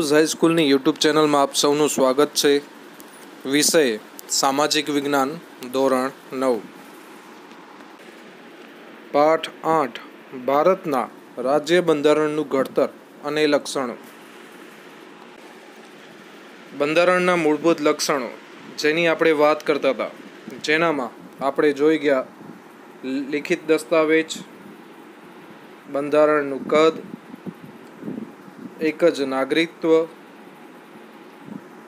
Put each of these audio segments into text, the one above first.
News હાઈસ્કૂલની YouTube ચેનલમાં આપ સૌનું સ્વાગત છે। વિષય સામાજિક વિજ્ઞાન ધોરણ 9 પાઠ 8 ભારતના રાજ્ય બંધારણનું ઘડતર અને લક્ષણો। બંધારણના મૂળભૂત લક્ષણો જેની આપણે વાત કરતા હતા, જેનામાં આપણે જોઈ ગયા લિખિત દસ્તાવેજ, બંધારણનું કદ, એક જ નાગરિકત્વ,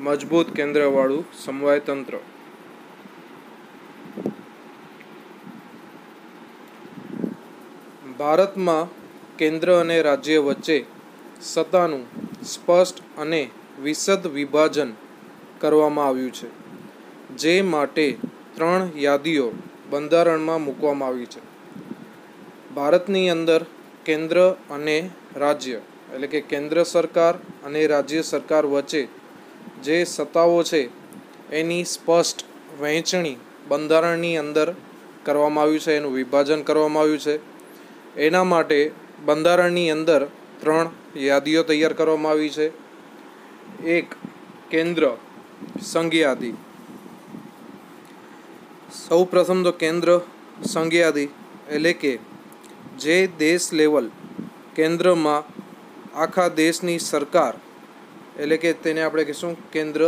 મજબૂત કેન્દ્રવાળું સમવાય તંત્ર। ભારતમાં કેન્દ્ર અને રાજ્ય વચ્ચે સત્તાનું સ્પષ્ટ અને વિશદ વિભાજન કરવામાં આવ્યું છે, જે માટે 3 યાદીઓ બંધારણમાં મૂકવામાં આવી છે। ભારતની અંદર કેન્દ્ર અને રાજ્ય એટલે કે કેન્દ્ર સરકાર અને રાજ્ય સરકાર વચ્ચે જે સત્તાઓ છે એની સ્પષ્ટ વહેંચણી બંધારણની અંદર કરવામાં આવ્યું છે, એનું વિભાજન કરવામાં આવ્યું છે। એના માટે બંધારણની અંદર 3 યાદીઓ તૈયાર કરવામાં આવી છે। એક કેન્દ્ર સંઘ યાદી। સૌ પ્રથમ તો કેન્દ્ર સંઘ યાદી એટલે કે જે દેશ લેવલ કેન્દ્રમાં આખા દેશની સરકાર એટલે કે તેને આપણે કહીશું કેન્દ્ર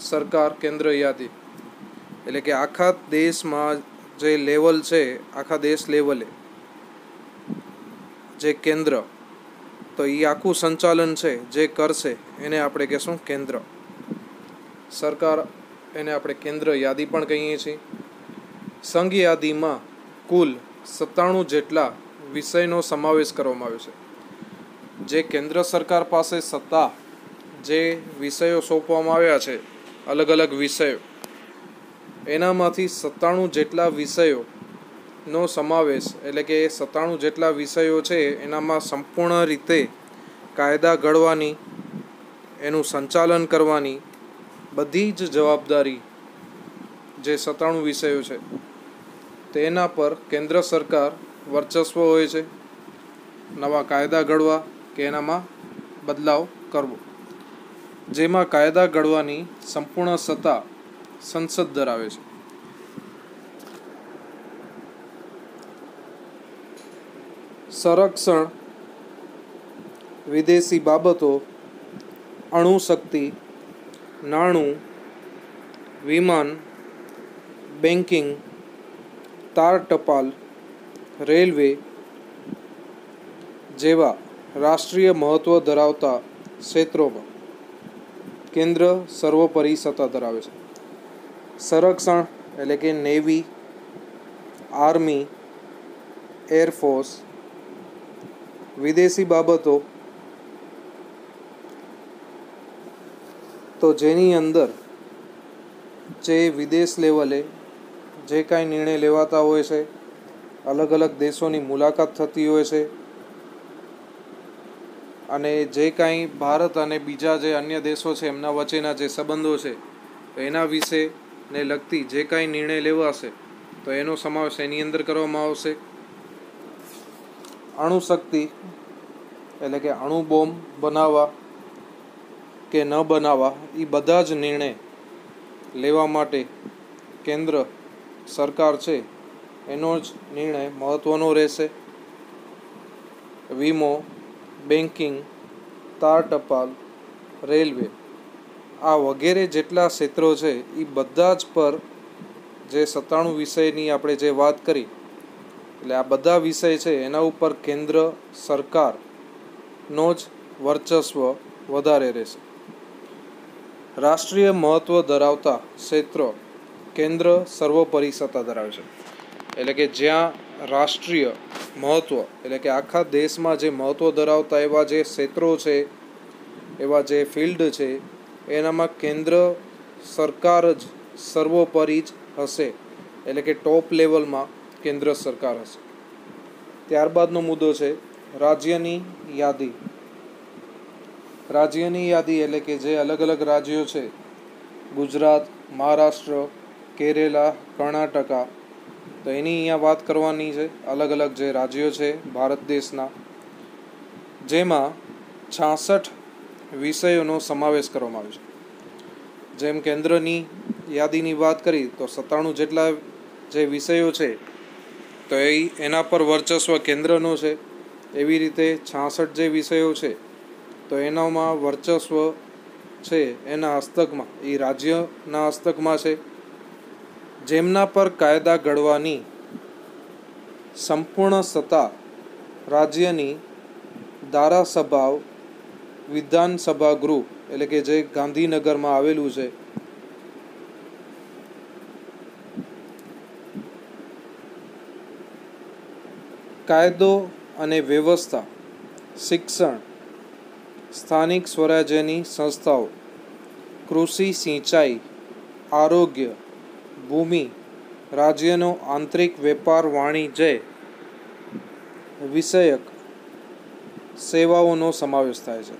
સરકાર કેન્દ્ર યાદી એટલે કે આખા દેશમાં જે લેવલ છે, આખા દેશ લેવલે જે કેન્દ્ર તો એ આખું સંચાલન છે જે કરશે એને આપણે કહીશું કેન્દ્ર સરકાર, એને આપણે કેન્દ્ર યાદી પણ કહીએ છીએ। સંઘ યાદીમાં કુલ 97 જેટલા વિષયનો સમાવેશ કરવામાં આવ્યો છે। જે કેન્દ્ર સરકાર પાસે સત્તા જે વિષયો સોંપવામાં આવ્યા છે, અલગ અલગ વિષયો, એનામાંથી 97 જેટલા વિષયોનો સમાવેશ એટલે કે 97 જેટલા વિષયો છે એનામાં સંપૂર્ણ રીતે કાયદા ઘડવાની, એનું સંચાલન કરવાની બધી જ જવાબદારી જે 97 વિષયો છે તેના પર કેન્દ્ર સરકાર વર્ચસ્વ હોય છે। નવા કાયદા ઘડવા કે એનામાં બદલાવ કરવો, જેમાં કાયદા ઘડવાની સંપૂર્ણ સત્તા સંસદ ધરાવે છે। સંરક્ષણ, વિદેશી બાબતો, અણુશક્તિ, નાણું, વિમાન, બેન્કિંગ, તાર ટપાલ, રેલવે જેવા રાષ્ટ્રીય મહત્વ ધરાવતા ક્ષેત્રોમાં કેન્દ્ર સર્વોપરી સત્તા ધરાવે છે। સંરક્ષણ એટલે કે નેવી, આર્મી, એરફોર્સ, વિદેશી બાબતો તો જેની અંદર જે વિદેશ લેવલે જે કાંઈ નિર્ણય લેવાતા હોય છે, અલગ અલગ દેશોની મુલાકાત થતી હોય છે અને જે કાંઈ ભારત અને બીજા જે અન્ય દેશો છે એમના વચ્ચેના જે સંબંધો છે એના વિશેને લગતી જે કાંઈ નિર્ણય લેવાશે તો એનો સમાવેશ એની અંદર કરવામાં આવશે। અણુશક્તિ એટલે કે અણુ બોમ્બ બનાવવા કે ન બનાવવા એ બધા જ નિર્ણય લેવા માટે કેન્દ્ર સરકાર છે એનો જ નિર્ણય મહત્ત્વનો રહેશે। વીમો, બેન્કિંગ, તાર ટપાલ, રેલવે આ વગેરે જેટલા ક્ષેત્રો છે એ બધા જ પર જે 97 વિષયની આપણે જે વાત કરી એટલે આ બધા વિષય છે એના ઉપર કેન્દ્ર સરકારનો જ વર્ચસ્વ વધારે રહેશે। રાષ્ટ્રીય મહત્વ ધરાવતા ક્ષેત્રો કેન્દ્ર સર્વોપરી સત્તા ધરાવે છે એટલે કે જ્યાં રાષ્ટ્રીય મહત્વ એટલે કે આખા દેશમાં જે મહત્વ ધરાવતા એવા જે ક્ષેત્રો છે, એવા જે ફિલ્ડ છે એનામાં કેન્દ્ર સરકાર જ સર્વોપરી જ હશે એટલે કે ટોપ લેવલમાં કેન્દ્ર સરકાર હશે। ત્યારબાદનો મુદ્દો છે રાજ્યની યાદી। રાજ્યની યાદી એટલે કે જે અલગ અલગ રાજ્યો છે, ગુજરાત, મહારાષ્ટ્ર, કેરેલા, કર્ણાટકા, તો એની અહીંયા વાત કરવાની છે। અલગ અલગ જે રાજ્યો છે ભારત દેશના, જેમાં 66 વિષયોનો સમાવેશ કરવામાં આવ્યો છે। જેમ કેન્દ્રની યાદીની વાત કરી તો 97 જેટલા જે વિષયો છે તો એના પર વર્ચસ્વ કેન્દ્રનો છે। એવી રીતે 66 જે વિષયો છે તો એનામાં વર્ચસ્વ છે એના હસ્તકમાં, એ રાજ્યના હસ્તકમાં છે, જેમના પર કાયદા ઘડવાની સંપૂર્ણ સત્તા રાજ્યની ધારાસભા વિધાનસભા ગૃહ એટલે કે જે ગાંધીનગરમાં આવેલું છે કાયદો અને વ્યવસ્થા, શિક્ષણ, સ્થાનિક સ્વરાજ્યની સંસ્થાઓ, કૃષિ, સિંચાઈ, આરોગ્ય, ભૂમિ, રાજ્યનો આંતરિક વેપાર, વાણિજ્ય વિષયક સેવાઓનો સમાવેશ થાય છે।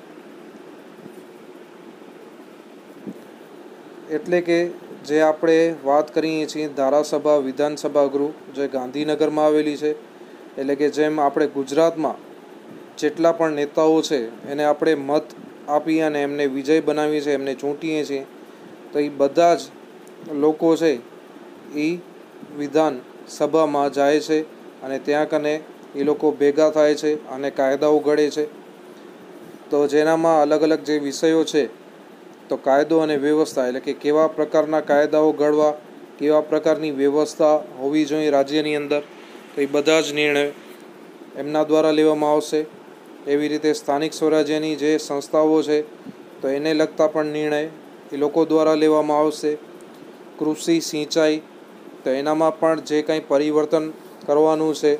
એટલે કે જે આપણે વાત કરીએ છીએ ધારાસભા વિધાનસભા ગૃહ જે ગાંધીનગરમાં આવેલી છે, એટલે કે જેમ આપણે ગુજરાતમાં જેટલા પણ નેતાઓ છે એને આપણે મત આપી અને એમને વિજય બનાવીએ છીએ, એમને ચૂંટીએ છીએ, તો એ બધા જ લોકો છે એ વિધાનસભામાં જાય છે અને ત્યાં કને એ લોકો ભેગા થાય છે અને કાયદાઓ ઘડે છે। તો જેનામાં અલગ અલગ જે વિષયો છે તો કાયદો અને વ્યવસ્થા એટલે કે કેવા પ્રકારના કાયદાઓ ઘડવા, કેવા પ્રકારની વ્યવસ્થા હોવી જોઈએ રાજ્યની અંદર, તો એ બધા જ નિર્ણય એમના દ્વારા લેવામાં આવશે। એવી રીતે સ્થાનિક સ્વરાજ્યની જે સંસ્થાઓ છે તો એને લગતા પણ નિર્ણય એ લોકો દ્વારા લેવામાં આવશે। કૃષિ, સિંચાઈ તો એનામાં પણ જે કંઈ પરિવર્તન કરવાનું છે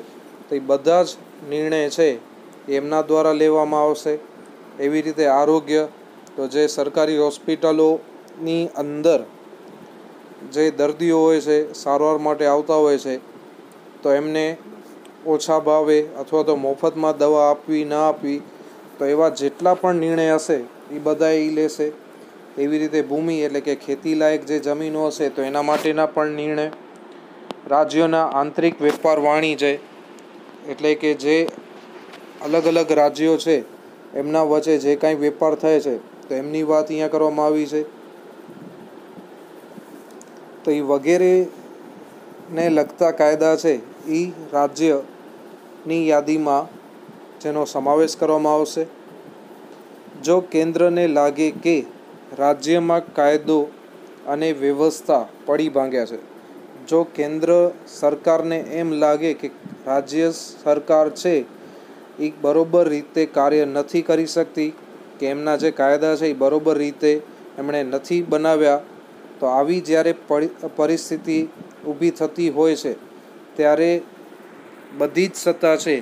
તો એ બધા જ નિર્ણય છે એ એમના દ્વારા લેવામાં આવશે। એવી રીતે આરોગ્ય તો જે સરકારી હોસ્પિટલોની અંદર જે દર્દીઓ હોય છે સારવાર માટે આવતા હોય છે તો એમને ઓછા ભાવે અથવા તો મફતમાં દવા આપવી ના આપવી, તો એવા જેટલા પણ નિર્ણય હશે એ બધા એ લેશે। એવી રીતે ભૂમિ એટલે કે ખેતીલાયક જે જમીનો હશે તો એના માટેના પણ નિર્ણય, રાજ્યોના આંતરિક વેપાર, વાણિજ્ય એટલે કે જે અલગ અલગ રાજ્યો છે એમના વચ્ચે જે કાંઈ વેપાર થાય છે તો એમની વાત અહીંયા કરવામાં આવી છે। તો એ વગેરેને લગતા કાયદા છે એ રાજ્યની યાદીમાં જેનો સમાવેશ કરવામાં આવશે। જો કેન્દ્રને લાગે કે રાજ્યમાં કાયદો અને વ્યવસ્થા પડી ભાંગ્યા છે, જો કેન્દ્ર સરકારને એમ લાગે કે રાજ્ય સરકાર છે એ બરોબર રીતે કાર્ય નથી કરી શકતી કે એમના જે કાયદા છે એ બરોબર રીતે એમણે નથી બનાવ્યા, તો આવી જ્યારે પરિસ્થિતિ ઊભી થતી હોય છે ત્યારે બધી જ સત્તા છે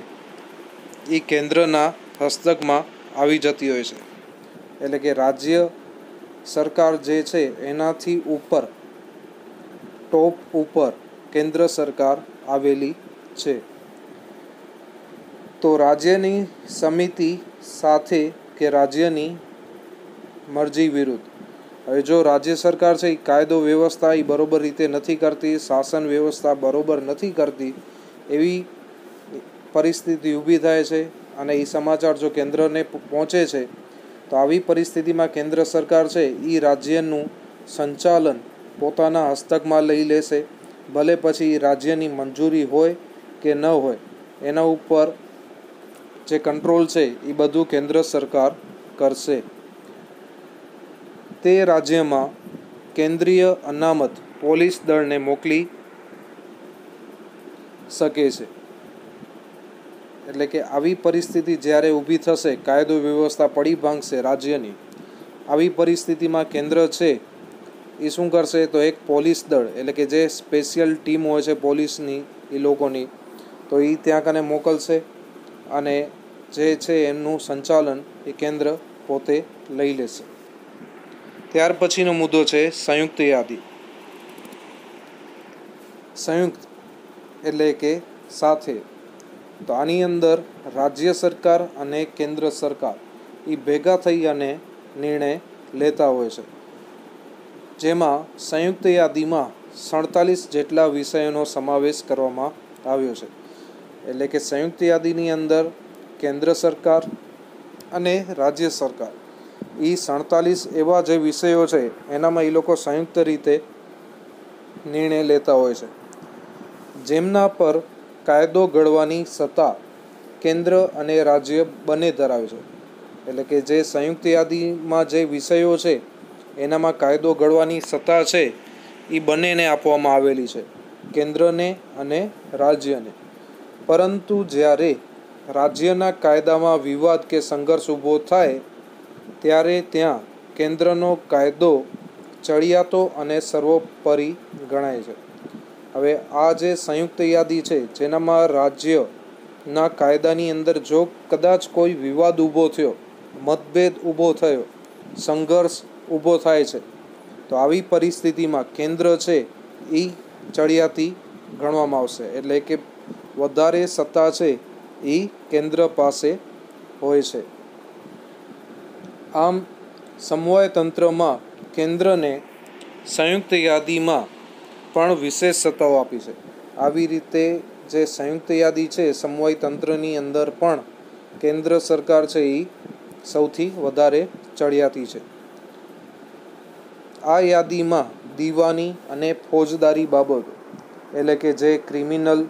એ કેન્દ્રના હસ્તકમાં આવી જતી હોય છે। એટલે કે રાજ્ય સરકાર જે છે એનાથી ઉપર, ટોપ ઉપર કેન્દ્ર સરકાર આવેલી છે। તો રાજ્યની સમિતિ સાથે કે રાજ્યની મરજી વિરુદ્ધ, હવે જો રાજ્ય સરકાર છે એ કાયદો વ્યવસ્થા એ બરોબર રીતે નથી કરતી, શાસન વ્યવસ્થા બરોબર નથી કરતી, એવી પરિસ્થિતિ ઊભી થાય છે અને એ સમાચાર જો કેન્દ્રને પહોંચે છે તો આવી પરિસ્થિતિમાં કેન્દ્ર સરકાર છે એ રાજ્યનું સંચાલન પોતાના હસ્તકમાં લઈ લેશે। ભલે પછી રાજ્યની મંજૂરી હોય કે ન હોય, એના ઉપર જે કંટ્રોલ છે એ બધું કેન્દ્ર સરકાર કરશે। તે રાજ્યમાં કેન્દ્રીય અનામત પોલીસ દળને મોકલી શકે છે। એટલે કે આવી પરિસ્થિતિ જ્યારે ઊભી થશે, કાયદો વ્યવસ્થા પડી ભાંગશે રાજ્યની, આવી પરિસ્થિતિમાં કેન્દ્ર છે એ શું કરશે તો એક પોલીસ દળ એટલે કે જે સ્પેશિયલ ટીમ હોય છે પોલીસની એ લોકોની, તો એ ત્યાં કને મોકલશે અને જે છે એમનું સંચાલન એ કેન્દ્ર પોતે લઈ લેશે। ત્યાર પછીનો મુદ્દો છે સંયુક્ત યાદી। સંયુક્ત એટલે કે સાથે, તો આની અંદર રાજ્ય સરકાર અને કેન્દ્ર સરકાર એ ભેગા થઈ અને નિર્ણય લેતા હોય છે, જેમાં સંયુક્ત યાદીમાં 47 જેટલા વિષયોનો સમાવેશ કરવામાં આવ્યો છે। એટલે કે સંયુક્ત યાદીની અંદર કેન્દ્ર સરકાર અને રાજ્ય સરકાર એ 47 એવા જે વિષયો છે એનામાં એ લોકો સંયુક્ત રીતે નિર્ણય લેતા હોય છે, જેમના પર કાયદો ઘડવાની સત્તા કેન્દ્ર અને રાજ્ય બંને ધરાવે છે. એટલે કે જે સંયુક્ત યાદીમાં જે વિષયો છે એનામાં કાયદો ઘડવાની સત્તા છે એ બંનેને આપવામાં આવેલી છે, કેન્દ્રને અને રાજ્યને. પરંતુ જ્યારે રાજ્યના કાયદામાં વિવાદ કે સંઘર્ષ ઊભો થાય ત્યારે ત્યાં કેન્દ્રનો કાયદો ચડિયાતો અને સર્વોપરી ગણાય છે. હવે આ જે સંયુક્ત યાદી છે જેનામાં રાજ્યના કાયદાની અંદર જો કદાચ કોઈ વિવાદ ઊભો થયો, મતભેદ ઊભો થયો, સંઘર્ષ ઊભો થાય છે, તો આવી પરિસ્થિતિમાં કેન્દ્ર છે એ ચડિયાતી ગણવામાં આવશે. એટલે કે વધારે સત્તા છે એ કેન્દ્ર પાસે હોય છે. આમ સમવાય તંત્રમાં કેન્દ્રને સંયુક્ત યાદીમાં પણ વિશેષ સત્તાઓ આપી છે. આવી રીતે જે સંયુક્ત યાદી છે સમવાય તંત્રની અંદર પણ કેન્દ્ર સરકાર છે એ સૌથી વધારે ચડિયાતી છે. આ યાદીમાં દીવાની અને ફોજદારી બાબતો, એટલે કે જે ક્રિમિનલ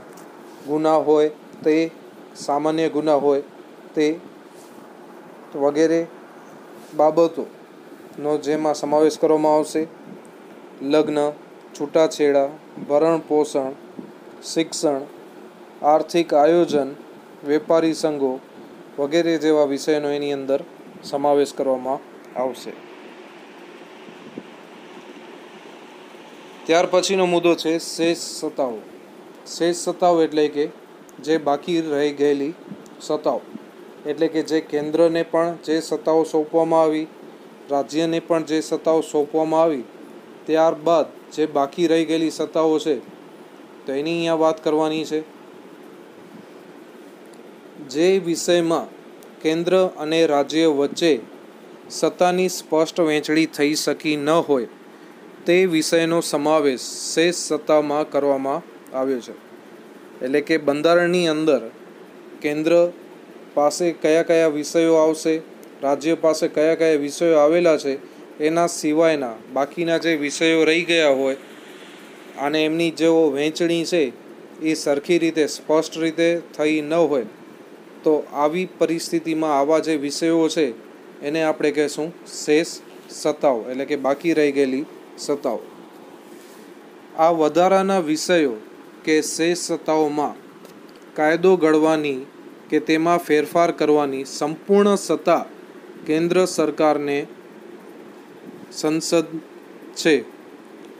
ગુના હોય તે, સામાન્ય ગુના હોય તે વગેરે બાબતોનો જેમાં સમાવેશ કરવામાં આવશે. લગ્ન, છૂટાછેડા, ભરણ પોષણ, શિક્ષણ, આર્થિક આયોજન, વેપારી સંઘો વગેરે જેવા વિષયનો એની અંદર સમાવેશ કરવામાં આવશે. ત્યાર પછીનો મુદ્દો છે શેષ સત્તાઓ. શેષ સત્તાઓ એટલે કે જે બાકી રહી ગયેલી સત્તાઓ, એટલે કે જે કેન્દ્રને પણ જે સત્તાઓ સોંપવામાં આવી, રાજ્યને પણ જે સત્તાઓ સોંપવામાં આવી, ત્યારબાદ જે બાકી રહી ગયેલી સત્તાઓ છે તો એની અહીંયા વાત કરવાની છે. જે વિષયમાં કેન્દ્ર અને રાજ્ય વચ્ચે સત્તાની સ્પષ્ટ વહેંચણી થઈ શકી ન હોય તે વિષયનો સમાવેશ શેષ સત્તામાં કરવામાં આવ્યો છે. એટલે કે બંધારણની અંદર કેન્દ્ર પાસે કયા કયા વિષયો આવશે, રાજ્ય પાસે કયા કયા વિષયો આવેલા છે, એના સિવાયના બાકીના જે વિષયો રહી ગયા હોય અને એમની જે વહેંચણી છે એ સરખી રીતે સ્પષ્ટ રીતે થઈ ન હોય તો આવી પરિસ્થિતિમાં આવા જે વિષયો છે એને આપણે કહેશું શેષ સત્તાઓ, એટલે કે બાકી રહી ગયેલી સત્તાઓ. આ વધારાના વિષયો કે શેષ સત્તાઓમાં કાયદો ઘડવાની કે તેમાં ફેરફાર કરવાની સંપૂર્ણ સત્તા કેન્દ્ર સરકારને સંસદ છે.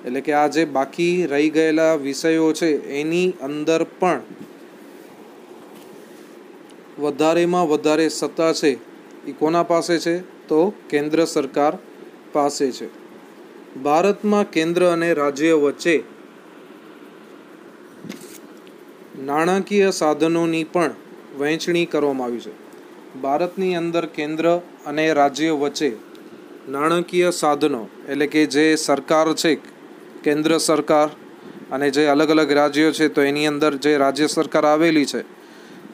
એટલે કે આ જે બાકી રહી ગયેલા વિષયો છે એની અંદર પણ વધારેમાં વધારે સત્તા છે એ કોના પાસે છે તો કેન્દ્ર સરકાર પાસે છે. ભારતમાં કેન્દ્ર અને રાજ્ય વચ્ચે નાણાકીય સાધનોની પણ વહેંચણી કરવામાં આવી છે. ભારતની અંદર કેન્દ્ર અને રાજ્ય વચ્ચે નાણાકીય સાધનો, એટલે કે જે સરકાર છે, કેન્દ્ર સરકાર અને જે અલગ અલગ રાજ્યો છે તો એની અંદર જે રાજ્ય સરકાર આવેલી છે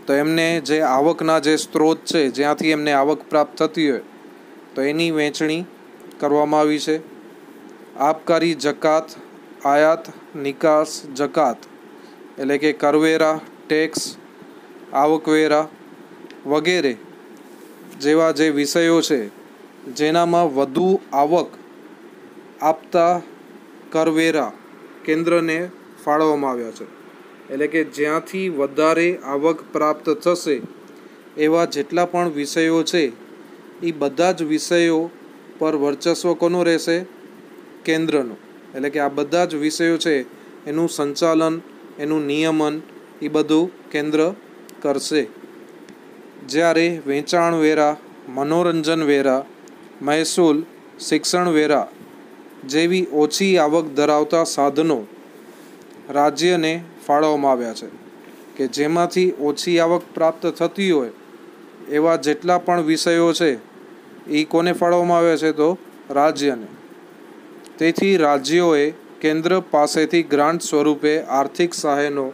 તો એમને જે આવકના જે સ્ત્રોત છે, જ્યાંથી એમને આવક પ્રાપ્ત થતી હોય તો એની વહેંચણી કરવામાં આવી છે. આબકારી જકાત, આયાત નિકાસ જકાત, એટલે કે કરવેરા, ટેક્સ, આવકવેરા વગેરે જેવા જે વિષયો છે જેનામાં વધુ આવક આપતા કરવેરા કેન્દ્રને ફાળવવામાં આવ્યા છે. એટલે કે જ્યાંથી વધારે આવક પ્રાપ્ત થશે એવા જેટલા પણ વિષયો છે એ બધા જ વિષયો પર વર્ચસ્વ કોનું રહેશે? કેન્દ્રનું. એટલે કે આ બધા જ વિષયો છે એનું સંચાલન, એનું નિયમન એ બધું કેન્દ્ર કરશે. જ્યારે વેચાણ વેરા, મનોરંજન વેરા, મહેસૂલ, શિક્ષણ વેરા જેવી ઓછી આવક ધરાવતા સાધનો રાજ્યને ફાળવવામાં આવ્યા છે. કે જેમાંથી ઓછી આવક પ્રાપ્ત થતી હોય એવા જેટલા પણ વિષયો છે એ કોને ફાળવવામાં આવ્યા છે તો રાજ્યને. તેથી રાજ્યોએ કેન્દ્ર પાસેથી ગ્રાન્ટ સ્વરૂપે આર્થિક સહાયનો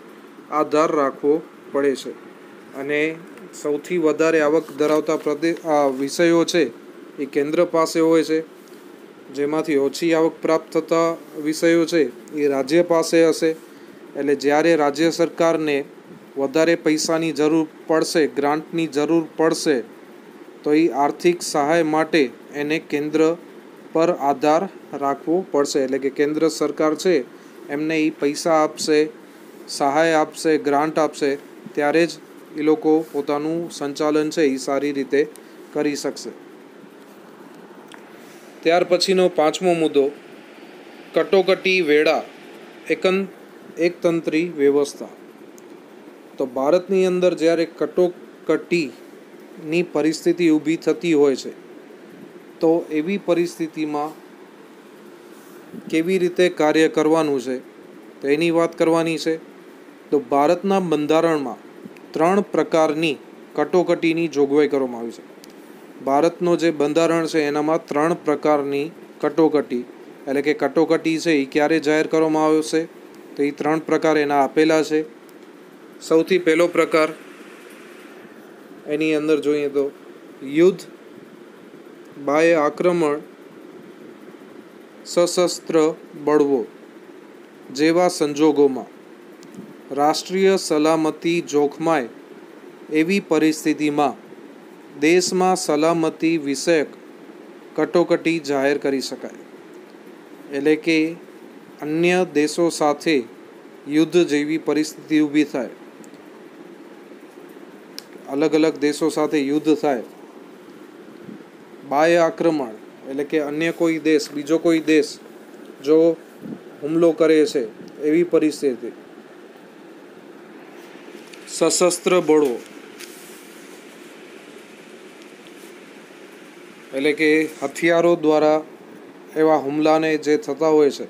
આધાર રાખવો પડે છે. અને સૌથી વધારે આવક ધરાવતા વિષયો છે એ કેન્દ્ર પાસે હોય છે, જેમાંથી ઓછી આવક પ્રાપ્ત થતા વિષયો છે એ રાજ્ય પાસે હશે. એટલે જ્યારે રાજ્ય સરકારને વધારે પૈસાની જરૂર પડશે, ગ્રાન્ટની જરૂર પડશે, તો એ આર્થિક સહાય માટે એને કેન્દ્ર પર આધાર રાખવો પડશે. એટલે કે કેન્દ્ર સરકાર છે એમને એ પૈસા આપશે, સહાય આપશે, ગ્રાન્ટ આપશે, ત્યારે જ એ લોકો પોતાનું સંચાલન છે એ સારી રીતે કરી શકશે. ત્યાર પછીનો પાંચમો મુદ્દો, કટોકટી વેળા એકતંત્રી વ્યવસ્થા. તો ભારતની અંદર જ્યારે કટોકટીની પરિસ્થિતિ ઊભી થતી હોય છે, તો એવી પરિસ્થિતિમાં કેવી રીતે કાર્ય કરવાનું છે તો એની વાત કરવાની છે. તો ભારતના બંધારણમાં 3 પ્રકારની કટોકટીની જોગવાઈ કરવામાં આવી છે. ભારતનો જે બંધારણ છે એનામાં 3 પ્રકારની કટોકટી, એટલે કે કટોકટી છે એ ક્યારે જાહેર કરવામાં આવશે, તો એ 3 પ્રકાર એના આપેલા છે. સૌથી પહેલો પ્રકાર એની અંદર જોઈએ તો યુદ્ધ, બાહ્ય આક્રમણ, સશસ્ત્ર બળવો જેવા સંજોગોમાં રાષ્ટ્રીય સલામતી જોખમાય એવી પરિસ્થિતિમાં દેશમાં સલામતી વિષયક કટોકટી જાહેર કરી શકાય. એટલે કે અન્ય દેશો સાથે યુદ્ધ જેવી પરિસ્થિતિ ઊભી થાય, અલગ અલગ દેશો સાથે યુદ્ધ થાય. બાહ્ય આક્રમણ એટલે કે અન્ય કોઈ દેશ, બીજો કોઈ દેશ જો હુમલો કરે છે એવી પરિસ્થિતિ. સશસ્ત્ર બળવો એટલે કે હથિયારો દ્વારા એવા હુમલાને જે થતા હોય છે,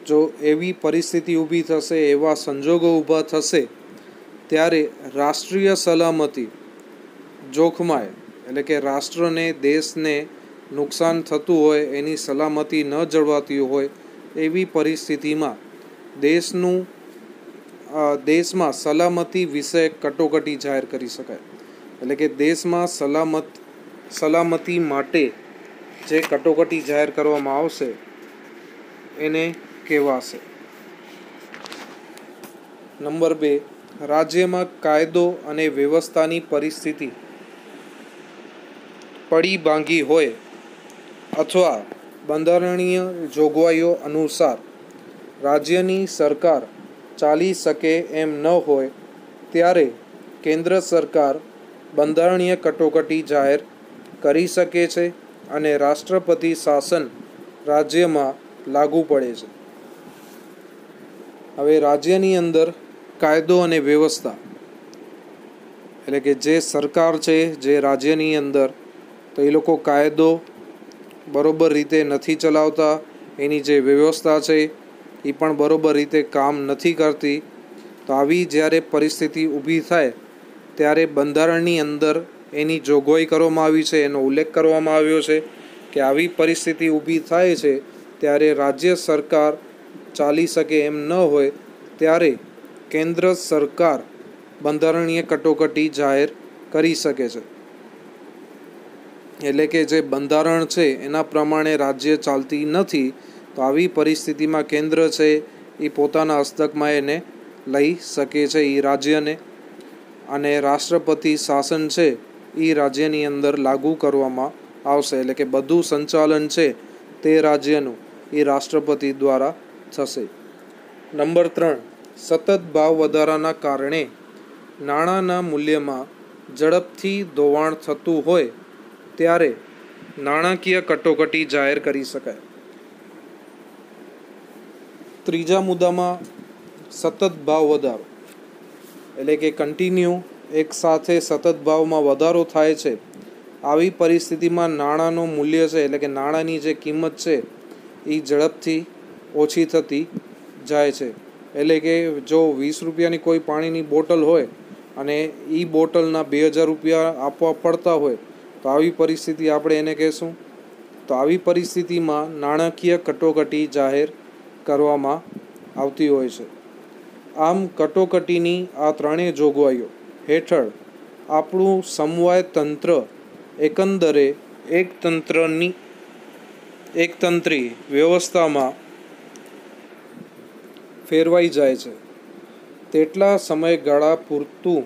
જો એવી પરિસ્થિતિ ઊભી થશે, એવા સંજોગો ઊભા થશે, ત્યારે રાષ્ટ્રીય સલામતી જોખમાય, એટલે કે રાષ્ટ્રને, દેશને નુકસાન થતું હોય, એની સલામતી ન જળવાતી હોય એવી પરિસ્થિતિમાં દેશમાં સલામતી વિષયક કટોકટી જાહેર કરી શકાય. એટલે કે દેશમાં સલામતી માટે જે કટોકટી જાહેર કરવામાં આવશે એને કહેવાશે. નંબર 2, રાજ્યમાં કાયદો અને વ્યવસ્થાની પરિસ્થિતિ પડી ભાંગી હોય અથવા બંધારણીય જોગવાઈઓ અનુસાર રાજ્યની સરકાર ચાલી શકે એમ ન હોય, ત્યારે કેન્દ્ર સરકાર બંધારણીય કટોકટી જાહેર કરી શકે છે અને રાષ્ટ્રપતિ શાસન રાજ્યમાં લાગુ પડે છે. હવે રાજ્યની અંદર કાયદો અને વ્યવસ્થા એટલે કે જે સરકાર છે, જે રાજ્યની અંદર, તો એ લોકો કાયદો બરોબર રીતે નથી ચલાવતા, એની જે વ્યવસ્થા છે એ પણ બરોબર રીતે કામ નથી કરતી. તો આવી જ્યારે પરિસ્થિતિ ઊભી થાય ત્યારે બંધારણની અંદર એની જોગવાઈ કરવામાં આવી છે, એનો ઉલ્લેખ કરવામાં આવ્યો છે કે આવી પરિસ્થિતિ ઊભી થાય છે ત્યારે રાજ્ય સરકાર ચાલી શકે એમ ન હોય, ત્યારે કેન્દ્ર સરકાર બંધારણીય કટોકટી જાહેર કરી શકે છે. એટલે કે જે બંધારણ છે એના પ્રમાણે રાજ્ય ચાલતી નથી, તો આવી પરિસ્થિતિમાં કેન્દ્ર છે એ પોતાના હસ્તકમાં એને લઈ શકે છે એ રાજ્યને, અને રાષ્ટ્રપતિ શાસન છે એ રાજ્યની અંદર લાગુ કરવામાં આવશે. એટલે કે બધું સંચાલન છે તે રાજ્યનું એ રાષ્ટ્રપતિ દ્વારા થશે. નંબર 3, સતત ભાવ વધારાના કારણે નાણાંના મૂલ્યમાં ઝડપથી ધોવાણ થતું હોય ત્યારે નાણાકીય કટોકટી જાહેર કરી શકાય. ત્રીજા મુદ્દામાં સતત ભાવ વધારો એટલે કે કન્ટિન્યુ એક સાથે સતત ભાવમાં વધારો થાય છે. આવી પરિસ્થિતિમાં નાણાંનું મૂલ્ય છે, એટલે કે નાણાંની જે કિંમત છે એ ઝડપથી ઓછી થતી જાય છે. એટલે કે જો 20 રૂપિયાની કોઈ પાણીની બોટલ હોય અને એ બોટલના 2000 રૂપિયા આપવા પડતા હોય, તો આવી પરિસ્થિતિ આપણે એને કહેશું. તો આવી પરિસ્થિતિમાં નાણાકીય કટોકટી જાહેર કરવામાં આવતી હોય છે. આમ કટોકટીની આ 3 જોગવાઈઓ હેઠળ આપણું સમવાય તંત્ર એકંદરે એકતંત્રી વ્યવસ્થામાં ફેરવાઈ જાય છે તેટલા સમયગાળા પૂરતું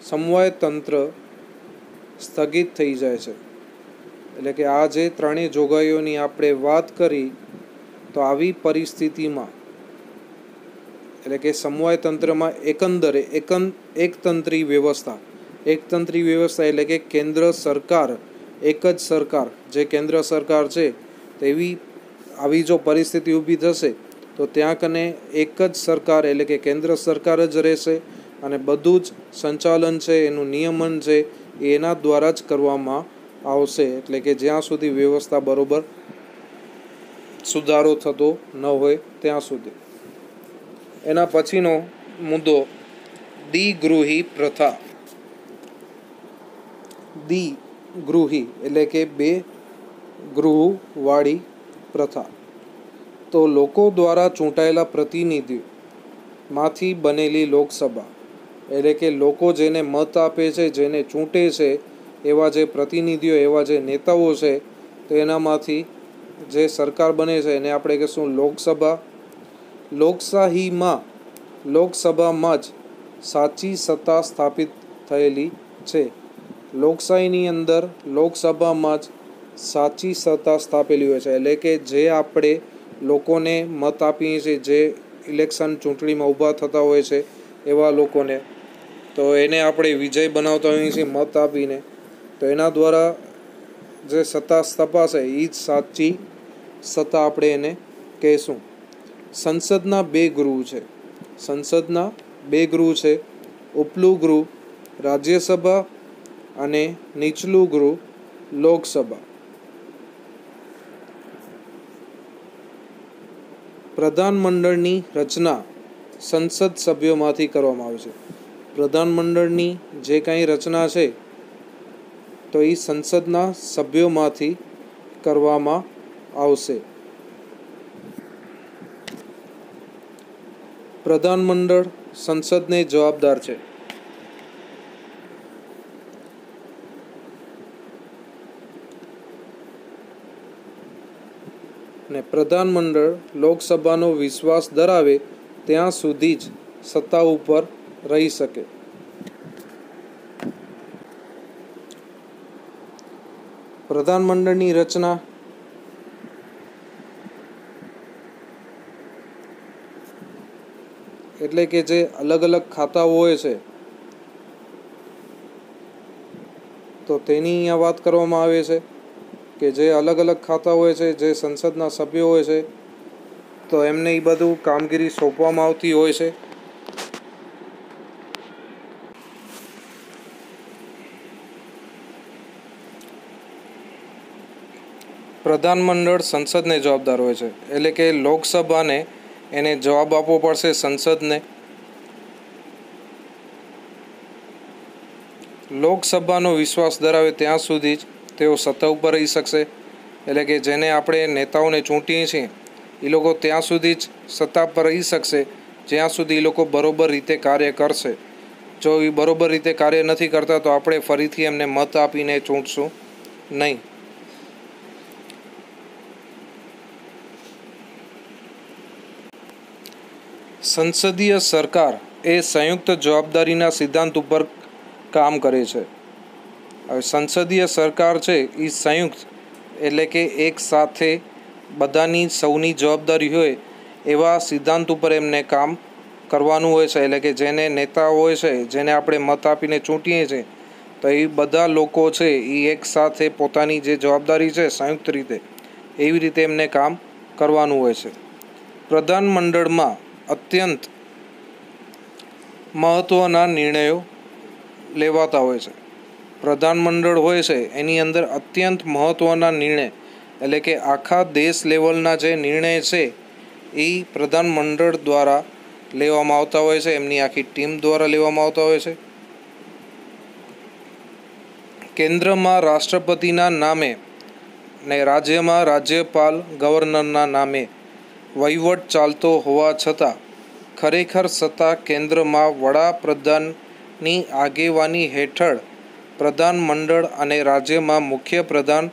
સમવાય તંત્ર સ્થગિત થઈ જાય છે. એટલે કે આ જે ત્રણેય જોગવાઈઓની આપણે વાત કરી, તો આવી પરિસ્થિતિમાં એટલે કે સમવાય તંત્રમાં એકંદરે એકતંત્રી વ્યવસ્થા એટલે કે કેન્દ્ર સરકાર, એક જ સરકાર જે કેન્દ્ર સરકાર છે તેવી આવી જો પરિસ્થિતિ ઊભી થશે તો ત્યાં કને એક જ સરકાર એટલે કે કેન્દ્ર સરકાર જ રહેશે અને બધું જ સંચાલન છે, એનું નિયમન છે એ એના દ્વારા જ કરવામાં આવશે. એટલે કે જ્યાં સુધી વ્યવસ્થા બરોબર સુધારો થતો ન હોય ત્યાં સુધી. એના પછીનો મુદ્દો દ્વિગૃહી પ્રથા. દ્વિગૃહી એટલે કે બે ગૃહવાળી પ્રથા. તો લોકો દ્વારા ચૂંટાયેલા પ્રતિનિધિમાંથી બનેલી લોકસભા એટલે કે લોકો જેને મત આપે છે, જેને ચૂંટે છે, એવા જે પ્રતિનિધિઓ, એવા જે નેતાઓ છે, તો એનામાંથી જે સરકાર બને છે એને આપણે કહીશું લોકસભા. લોકસભામાં જ સાચી સત્તા સ્થાપિત થયેલી છે. લોકશાહીની અંદર લોકસભામાં જ સાચી સત્તા સ્થાપેલી હોય છે. એટલે કે જે આપણે લોકોને મત આપીએ છીએ, જે ઇલેક્શન ચૂંટણીમાં ઊભા થતા હોય છે એવા લોકોને, તો એને આપણે વિજય બનાવતા હોઈએ છીએ મત આપીને. તો એના દ્વારા જે સત્તા સ્થપાશે એ જ સાચી સત્તા આપણે એને કહેશું. સંસદના બે ગૃહ છે. ઉપલું ગૃહ રાજ્યસભા અને નીચલું ગૃહ લોકસભા. પ્રધાનમંડળની રચના સંસદ સભ્યોમાંથી કરવામાં આવે છે. પ્રધાનમંડળની જે કાંઈ રચના છે તો એ સંસદના સભ્યોમાંથી કરવામાં આવશે. પ્રધાનમંડળ સંસદને જવાબદાર છે. અને પ્રધાનમંડળ લોકસભાનો વિશ્વાસ ધરાવે ત્યાં સુધી જ સત્તા ઉપર રહી શકે. પ્રધાનમંડળની રચના એટલે કે જે અલગ અલગ ખાતાઓ હોય છે તો તેની અહીંયા વાત કરવામાં આવે છે કે જે અલગ અલગ ખાતા હોય છે, જે સંસદના સભ્યો હોય છે, તો એમને એ બધું કામગીરી સોંપવામાં આવતી હોય છે. પ્રધાનમંડળ સંસદને જવાબદાર હોય છે. એટલે કે લોકસભાને એને જવાબ આપવો પડશે સંસદને. લોકસભાનો વિશ્વાસ ધરાવે ત્યાં સુધી જ તેઓ સત્તા ઉપર રહી શકશે. એટલે કે જેને આપણે નેતાઓને ચૂંટીએ છીએ એ લોકો ત્યાં સુધી જ સત્તા પર રહી શકશે જ્યાં સુધી એ લોકો બરોબર રીતે કાર્ય કરશે. જો એ બરોબર રીતે કાર્ય નથી કરતા તો આપણે ફરીથી એમને મત આપીને ચૂંટશું નહીં. સંસદીય સરકાર એ સંયુક્ત જવાબદારીના સિદ્ધાંત ઉપર કામ કરે છે. હવે સંસદીય સરકાર છે એ સંયુક્ત એટલે કે એક સાથે બધાની સૌની જવાબદારી હોય એવા સિદ્ધાંત ઉપર એમને કામ કરવાનું હોય છે. એટલે કે જેને નેતા હોય છે, જેને આપણે મત આપીને ચૂંટીએ છીએ, તો એ બધા લોકો છે એ એક સાથે પોતાની જે જવાબદારી છે સંયુક્ત રીતે એવી રીતે એમને કામ કરવાનું હોય છે. પ્રધાનમંડળમાં અત્યંત મહત્ત્વના નિર્ણયો લેવાતા હોય છે. પ્રધાનમંડળ હોય છે એની અંદર અત્યંત મહત્ત્વના નિર્ણય એટલે કે આખા દેશ લેવલના જે નિર્ણય છે એ પ્રધાનમંડળ દ્વારા લેવામાં આવતા હોય છે, એમની આખી ટીમ દ્વારા લેવામાં આવતા હોય છે. કેન્દ્રમાં રાષ્ટ્રપતિના નામે ને રાજ્યમાં રાજ્યપાલ ગવર્નરના નામે વહીવટ ચાલતો હોવા છતાં ખરેખર સત્તા કેન્દ્રમાં વડાપ્રધાનની આગેવાની હેઠળ પ્રધાનમંડળ અને રાજ્યમાં મુખ્યપ્રધાન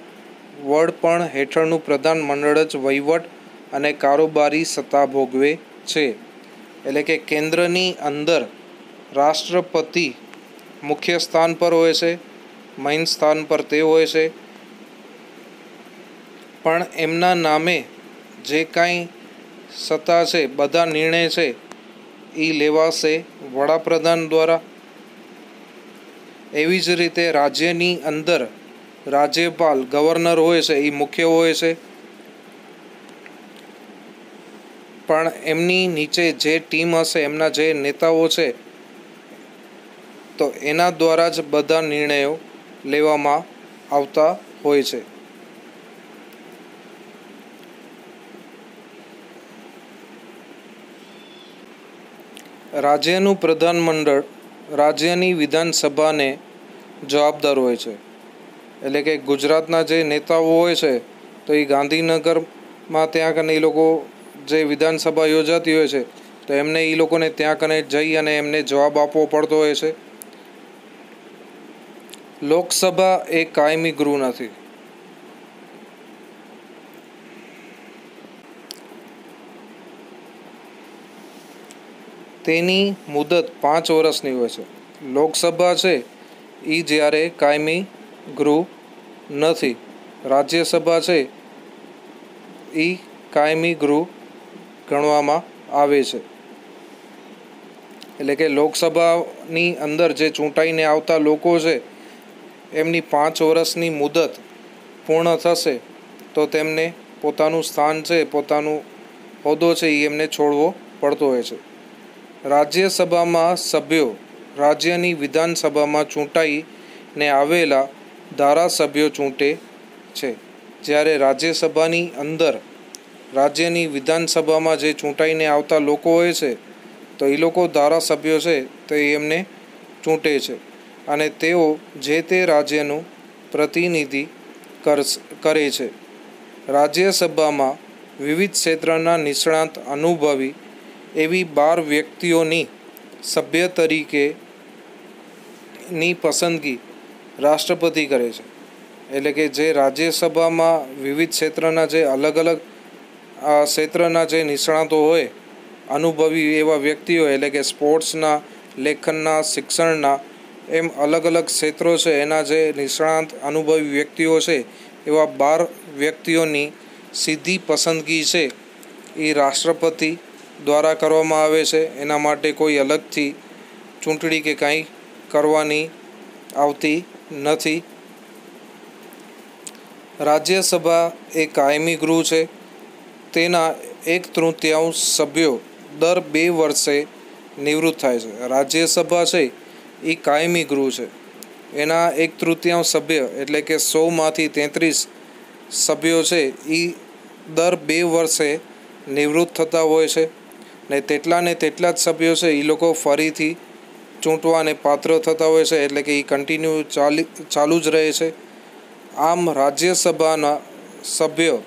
વડપણ હેઠળનું પ્રધાનમંડળ જ વહીવટ અને કારોબારી સત્તા ભોગવે છે. એટલે કે કેન્દ્રની અંદર રાષ્ટ્રપતિ મુખ્ય સ્થાન પર હોય છે, મેઇન સ્થાન પર તે હોય છે, પણ એમના નામે જે કાંઈ સત્તા છે, બધા નિર્ણય છે એ લેવાશે વડાપ્રધાન દ્વારા. એવી જ રીતે રાજ્યની અંદર રાજ્યપાલ ગવર્નર હોય છે, એ મુખ્ય હોય છે, પણ એમની નીચે જે ટીમ હશે, એમના જે નેતાઓ છે, તો એના દ્વારા જ બધા નિર્ણયો લેવામાં આવતા હોય છે. રાજ્યનું પ્રધાનમંડળ રાજ્યની વિધાનસભાને જવાબદાર હોય છે. એટલે કે ગુજરાતના જે નેતાઓ હોય છે, તો એ ગાંધીનગરમાં ત્યાં કને એ લોકો જે વિધાનસભા યોજાતી હોય છે, તો એમને એ લોકોને ત્યાં કને જઈ અને એમને જવાબ આપવો પડતો હોય છે. લોકસભા એ કાયમી ગૃહ નથી. તેની મુદત 5 વર્ષની હોય છે. લોકસભા છે એ જ્યારે કાયમી ગૃહ નથી. રાજ્યસભા છે એ કાયમી ગૃહ ગણવામાં આવે છે. એટલે કે લોકસભાની અંદર જે ચૂંટાઈને આવતા લોકો છે, એમની 5 વર્ષની મુદત પૂર્ણ થશે તો તેમને પોતાનું સ્થાન છે, પોતાનું હોદ્દો છે, એ એમને છોડવો પડતો હોય છે. રાજ્યસભામાં સભ્યો રાજ્યની વિધાનસભામાં ચૂંટાઈને આવેલા ધારાસભ્યો ચૂંટે છે. જ્યારે રાજ્યસભાની અંદર રાજ્યની વિધાનસભામાં જે ચૂંટાઈને આવતા લોકો હોય છે, તો એ લોકો ધારાસભ્યો છે, તો એમને ચૂંટે છે અને તેઓ જે તે રાજ્યનું પ્રતિનિધિ કરે છે. રાજ્યસભામાં વિવિધ ક્ષેત્રના નિષ્ણાત અનુભવી એવી 12 વ્યક્તિઓની સભ્ય તરીકેની પસંદગી રાષ્ટ્રપતિ કરે છે. એટલે કે જે રાજ્યસભામાં વિવિધ ક્ષેત્રના જે અલગ અલગ ક્ષેત્રના જે નિષ્ણાતો હોય, અનુભવી એવા વ્યક્તિઓ, એટલે કે સ્પોર્ટ્સના, લેખનના, શિક્ષણના, એમ અલગ અલગ ક્ષેત્રો છે, એના જે નિષ્ણાત અનુભવી વ્યક્તિઓ છે, એવા 12 વ્યક્તિઓની સીધી પસંદગી છે એ રાષ્ટ્રપતિ દ્વારા કરવામાં આવે છે. એના માટે કોઈ અલગથી ચૂંટણી કે કાંઈ કરવાની આવતી નથી. રાજ્યસભા એ કાયમી ગૃહ છે. તેના 1/3 સભ્યો દર 2 વર્ષે નિવૃત્ત થાય છે. રાજ્યસભા છે એ કાયમી ગૃહ છે. એના 1/3 સભ્ય એટલે કે 100માંથી 33 સભ્યો છે એ દર 2 વર્ષે નિવૃત્ત થતા હોય છે. ને તેટલા જ સભ્યો છે એ લોકો ફરીથી ચૂંટવાને પાત્ર થતા હોય છે. એટલે કે એ કન્ટિન્યુ ચાલુ જ રહે છે. આમ રાજ્યસભાના સભ્યો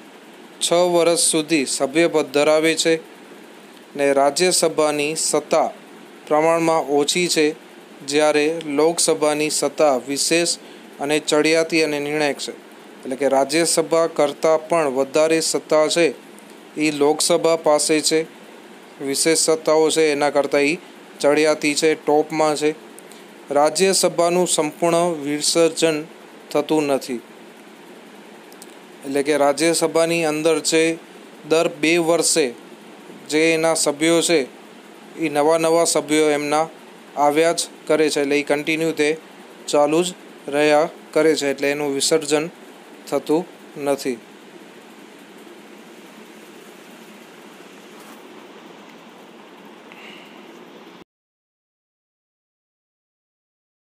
6 વર્ષ સુધી સભ્યપદ ધરાવે છે. ને રાજ્યસભાની સત્તા પ્રમાણમાં ઓછી છે, જ્યારે લોકસભાની સત્તા વિશેષ અને ચડિયાતી અને નિર્ણાયક છે. એટલે કે રાજ્યસભા કરતાં પણ વધારે સત્તા છે એ લોકસભા પાસે છે. વિશેષ સત્તાઓ છે એના કરતાં એ ચડિયાતી છે, ટોપમાં છે. રાજ્યસભાનું સંપૂર્ણ વિસર્જન થતું નથી. એટલે કે રાજ્યસભાની અંદર છે દર 2 વર્ષે જે એના સભ્યો છે એ નવા સભ્યો એમના આવ્યા જ કરે છે. એટલે એ કન્ટિન્યુ તે ચાલુ જ રહ્યા કરે છે. એટલે એનું વિસર્જન થતું નથી.